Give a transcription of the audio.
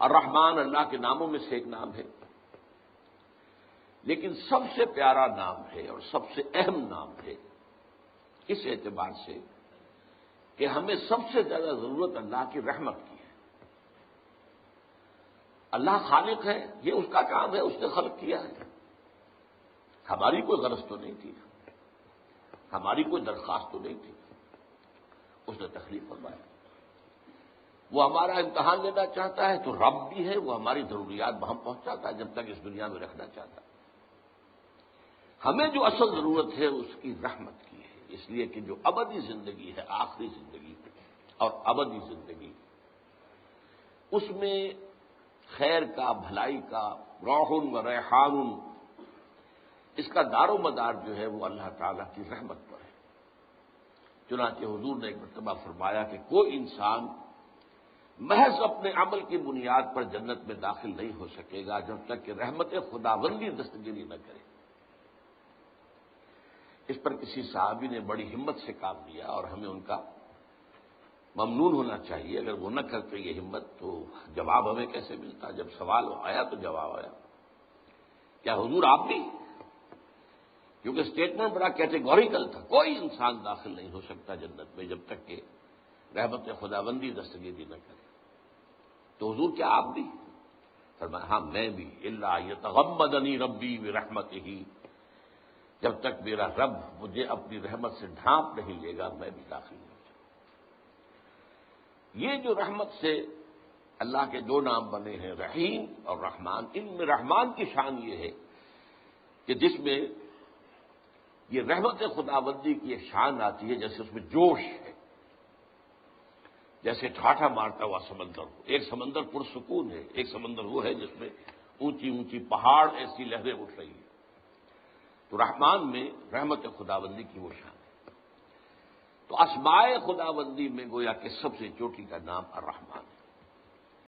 الرحمن اللہ کے ناموں میں سے ایک نام ہے، لیکن سب سے پیارا نام ہے اور سب سے اہم نام ہے اس اعتبار سے کہ ہمیں سب سے زیادہ ضرورت اللہ کی رحمت کی ہے۔ اللہ خالق ہے، یہ اس کا کام ہے، اس نے خلق کیا ہے، ہماری کوئی غرض تو نہیں تھی، ہماری کوئی درخواست تو نہیں تھی، اس نے تخلیق فرمایا۔ وہ ہمارا امتحان لینا چاہتا ہے تو رب بھی ہے، وہ ہماری ضروریات بہم پہنچاتا ہے جب تک اس دنیا میں رکھنا چاہتا ہے۔ ہمیں جو اصل ضرورت ہے اس کی رحمت کی ہے، اس لیے کہ جو ابدی زندگی ہے، آخری زندگی اور ابدی زندگی، اس میں خیر کا، بھلائی کا، روح و ریحان، اس کا دار و مدار جو ہے وہ اللہ تعالیٰ کی رحمت پر ہے۔ چنانچہ حضور نے ایک مرتبہ فرمایا کہ کوئی انسان محض اپنے عمل کی بنیاد پر جنت میں داخل نہیں ہو سکے گا جب تک کہ رحمت خداوندی دستگیری نہ کرے۔ اس پر کسی صحابی نے بڑی ہمت سے کام لیا اور ہمیں ان کا ممنون ہونا چاہیے، اگر وہ نہ کرتے یہ ہمت تو جواب ہمیں کیسے ملتا؟ جب سوال آیا تو جواب آیا، کیا حضور آپ بھی؟ کیونکہ اسٹیٹمنٹ بڑا کیٹیگوریکل تھا، کوئی انسان داخل نہیں ہو سکتا جنت میں جب تک کہ رحمت خداوندی دستگیری نہ کرے۔ تو حضور کیا آپ بھی؟ فرمایا ہاں میں بھی، الا یتغمدنی ربی برحمتہ، جب تک میرا رب مجھے اپنی رحمت سے ڈھانپ نہیں لے گا میں بھی داخل نہیں ہوں۔ یہ جو رحمت سے اللہ کے دو نام بنے ہیں، رحیم اور رحمان، ان میں رحمان کی شان یہ ہے کہ جس میں یہ رحمت خداوندی کی ایک شان آتی ہے جیسے اس میں جوش ہے، جیسے ٹھاٹھا مارتا ہوا سمندر ہو۔ ایک سمندر پرسکون ہے، ایک سمندر وہ ہے جس میں اونچی اونچی پہاڑ ایسی لہریں اٹھ رہی ہیں۔ تو رحمان میں رحمت خداوندی کی وہ شان ہے۔ تو اسماء خداوندی میں گویا کہ سب سے چوٹی کا نام الرحمان ہے۔